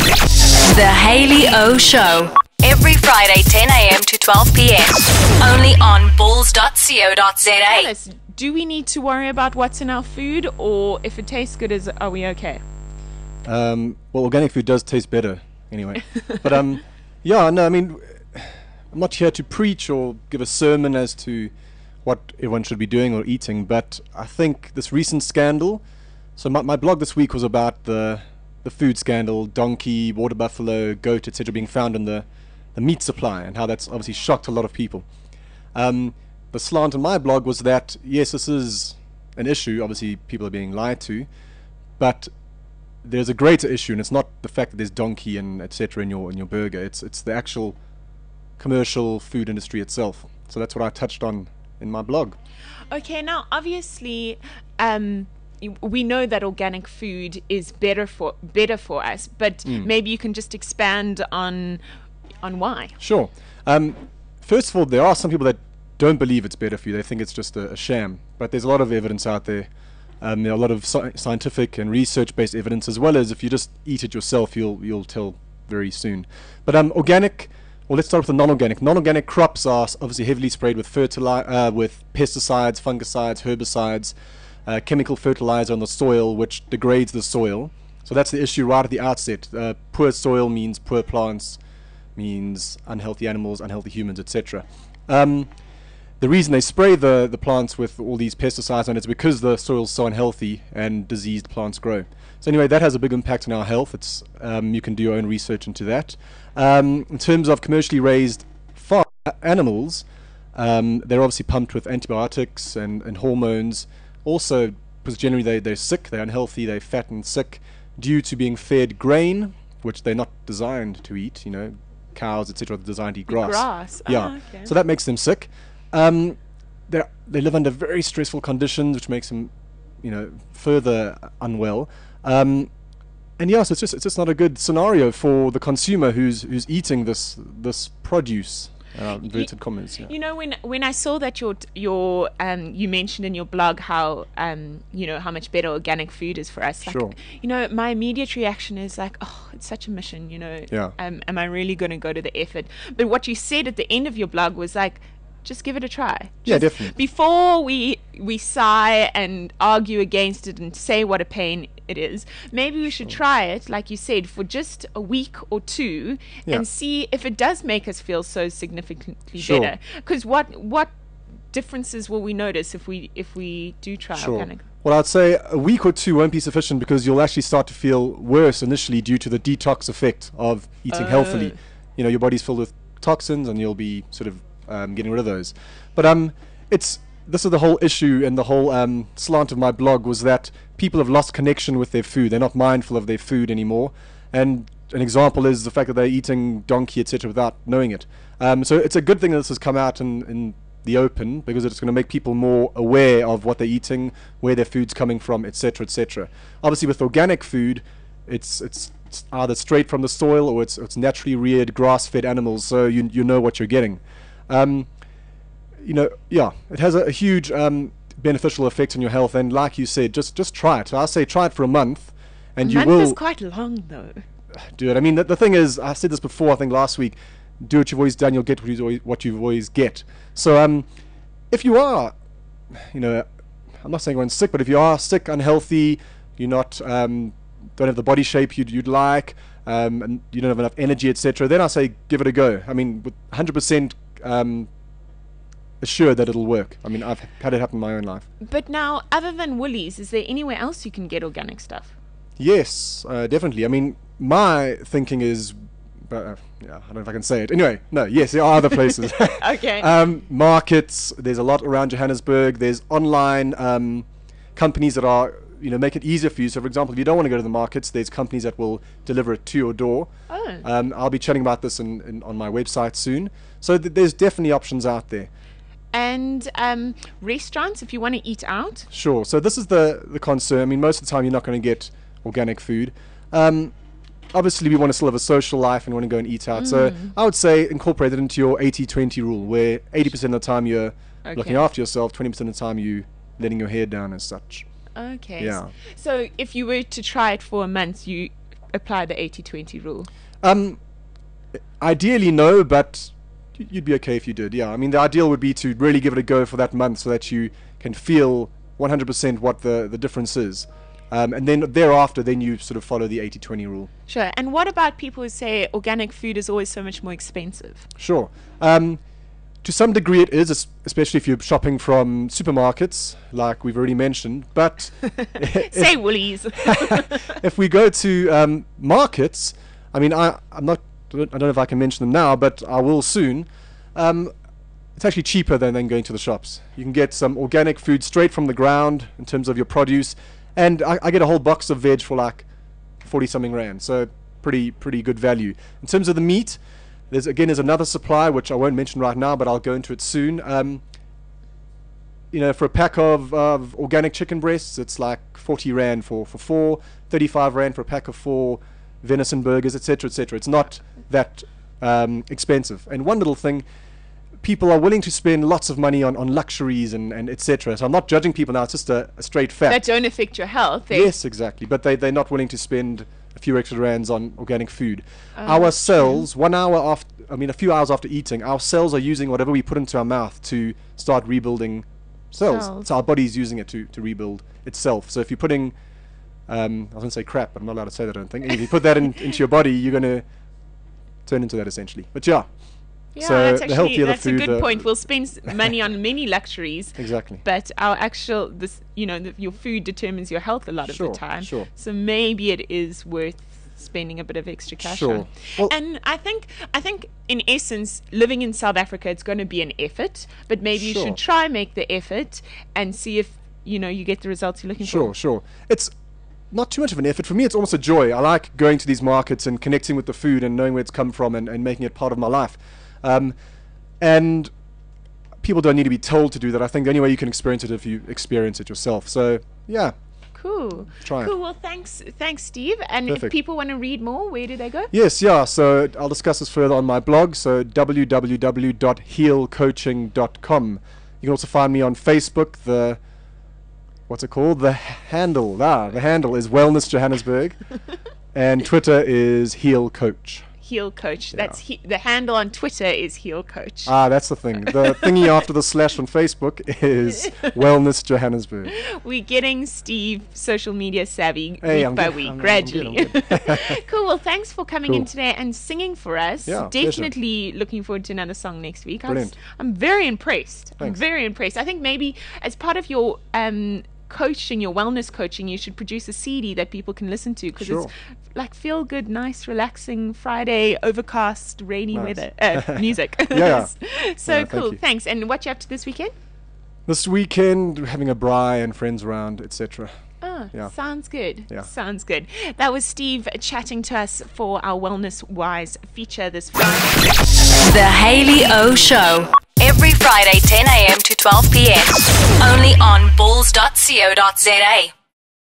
The Haley O Show. Every Friday, 10 a.m. to 12 p.m. Only on bulls.co.za. Alice, do we need to worry about what's in our food, or if it tastes good, are we okay? Well, organic food does taste better anyway. But yeah, no, I mean, I'm not here to preach or give a sermon as to what everyone should be doing or eating, but I think this recent scandal, so my blog this week was about the food scandal, donkey, water buffalo, goat, etc. being found in the meat supply, and how that's obviously shocked a lot of people. The slant on my blog was that, yes, this is an issue, obviously people are being lied to, but there's a greater issue, and it's not the fact that there's donkey and etc. in your burger, it's the actual commercial food industry itself. So that's what I touched on in my blog. Okay, now obviously we know that organic food is better for us, but maybe you can just expand on why. Sure. First of all, there are some people that don't believe it's better for you. They think it's just a sham. But there's a lot of evidence out there. There are a lot of scientific and research-based evidence, as well as if you just eat it yourself, you'll tell very soon. But organic. Well, let's start with the non-organic. Non-organic crops are obviously heavily sprayed with with pesticides, fungicides, herbicides, chemical fertilizer on the soil, which degrades the soil. So that's the issue right at the outset. Poor soil means poor plants, means unhealthy animals, unhealthy humans, etc. The reason they spray the plants with all these pesticides on it is because the soil's so unhealthy and diseased plants grow. So anyway, that has a big impact on our health. It's you can do your own research into that. In terms of commercially raised farm animals, they're obviously pumped with antibiotics and hormones. Also, because generally they're sick, they're unhealthy, they're fat and sick due to being fed grain, which they're not designed to eat. You know, cows, etc. are designed to eat grass. Grass. Yeah. Okay. So that makes them sick. They live under very stressful conditions, which makes them, further unwell. And yes, it's just not a good scenario for the consumer who's eating this produce. Inverted commas. Yeah. You know, when I saw that you mentioned in your blog how how much better organic food is for us. Like, sure. My immediate reaction is like, oh, it's such a mission. Yeah. Am I really going to go to the effort? But what you said at the end of your blog was like, just give it a try. Yeah, definitely. Before we sigh and argue against it and say what a pain it is, maybe we should try it, like you said, for just a week or two, and see if it does make us feel so significantly better. Because what differences will we notice if we do try organic? Well, I'd say a week or two won't be sufficient, because you'll actually start to feel worse initially due to the detox effect of eating healthily. Your body's filled with toxins, and you'll be sort of getting rid of those. But this is the whole issue, and the whole slant of my blog was that people have lost connection with their food. They're not mindful of their food anymore. And an example is the fact that they're eating donkey, etc., without knowing it. So it's a good thing that this has come out in the open, because it's going to make people more aware of what they're eating, where their food's coming from, etc., etc. Obviously, with organic food, it's either straight from the soil, or it's naturally reared, grass-fed animals, so you know what you're getting. It has a huge beneficial effect on your health, and like you said, just try it. I say try it for a month, and you will. A month is quite long, though. Do it. I mean, the thing is, I said this before, I think last week, do what you've always done, you'll get what you've always get. So if you are, I'm not saying everyone's sick, but if you are sick, unhealthy, you're not don't have the body shape you'd like, and you don't have enough energy, etc., then I say give it a go. I mean, with 100% assured that it'll work. I mean, I've had it happen in my own life. But now, other than Woolies, is there anywhere else you can get organic stuff? Yes, definitely. I mean, my thinking is, I don't know if I can say it. Anyway, no, yes, there are other places. Okay. Markets, there's a lot around Johannesburg. There's online companies that are, make it easier for you. So, for example, if you don't want to go to the markets, there's companies that will deliver it to your door. Oh. I'll be chatting about this on my website soon. So there's definitely options out there. And restaurants, if you want to eat out? Sure. So this is the concern. I mean, most of the time you're not going to get organic food. Obviously, we want to still have a social life and want to go and eat out. So I would say incorporate it into your 80-20 rule, where 80% of the time you're looking after yourself, 20% of the time you letting your hair down as such. Okay. Yeah. So if you were to try it for a month, apply the 80-20 rule? Ideally, no, but you'd be okay if you did. Yeah, I mean, the ideal would be to really give it a go for that month so that you can feel 100% what the difference is. And then thereafter, then you sort of follow the 80-20 rule. Sure. And what about people who say organic food is always so much more expensive? Sure. To some degree it is, especially if you're shopping from supermarkets, like we've already mentioned. But say Woolies. if we go to markets, I mean, I don't know if I can mention them now, but I will soon. It's actually cheaper than going to the shops. You can get some organic food straight from the ground in terms of your produce. And I get a whole box of veg for like 40-something rand, so pretty good value. In terms of the meat, there's another supply which I won't mention right now, but I'll go into it soon. For a pack of organic chicken breasts, it's like 40 rand for 4, 35 rand for a pack of 4 venison burgers, etc., etc. It's not that expensive. And one little thing, people are willing to spend lots of money on luxuries and etc. So I'm not judging people now, it's just a straight fact. That don't affect your health. Yes, exactly. But they're not willing to spend a few extra rands on organic food. Our cells, a few hours after eating, our cells are using whatever we put into our mouth to start rebuilding cells. So our body's using it to rebuild itself. So if you're putting, I was going to say crap, but I'm not allowed to say that, I don't think. If you put that into your body, you're going to turn into that essentially. But yeah. Yeah, so that's a good point. We'll spend money on many luxuries. Exactly. But your food determines your health a lot of the time. Sure. So maybe it is worth spending a bit of extra cash Sure. on. Well, and I think in essence, living in South Africa, it's going to be an effort. But maybe you should try make the effort and see if you get the results you're looking for. Sure. It's not too much of an effort. For me, it's almost a joy. I like going to these markets and connecting with the food and knowing where it's come from and making it part of my life. And people don't need to be told to do that. I think the only way you can experience it if you experience it yourself. So, yeah. Cool. Try it. Cool. Well, thanks, Steve. And Perfect. If people want to read more, where do they go? Yes, yeah. So I'll discuss this further on my blog. So www.healcoaching.com. You can also find me on Facebook. What's it called? The handle. The handle is Wellness Johannesburg. And Twitter is Heal Coach. Heal Coach. That's the handle on Twitter is Heal Coach. That's the thing. The thingy after the slash on Facebook is Wellness Johannesburg. We're getting Steve social media savvy week by week, gradually. I'm good. Cool. Well, thanks for coming in today and singing for us. Yeah, definitely looking forward to another song next week. Brilliant. I'm very impressed. Thanks. I'm very impressed. I think maybe as part of your coaching, your wellness coaching, you should produce a CD that people can listen to because it's like feel good, nice, relaxing Friday, overcast, rainy weather music. Yeah. So cool. Thanks. And what you up to this weekend? This weekend, having a braai and friends around, etc. Sounds good. Yeah. Sounds good. That was Steve chatting to us for our Wellness Wise feature this Friday. The Haley O Show. Every Friday, 10 a.m. to 12 p.m. Only on bulls.co.za.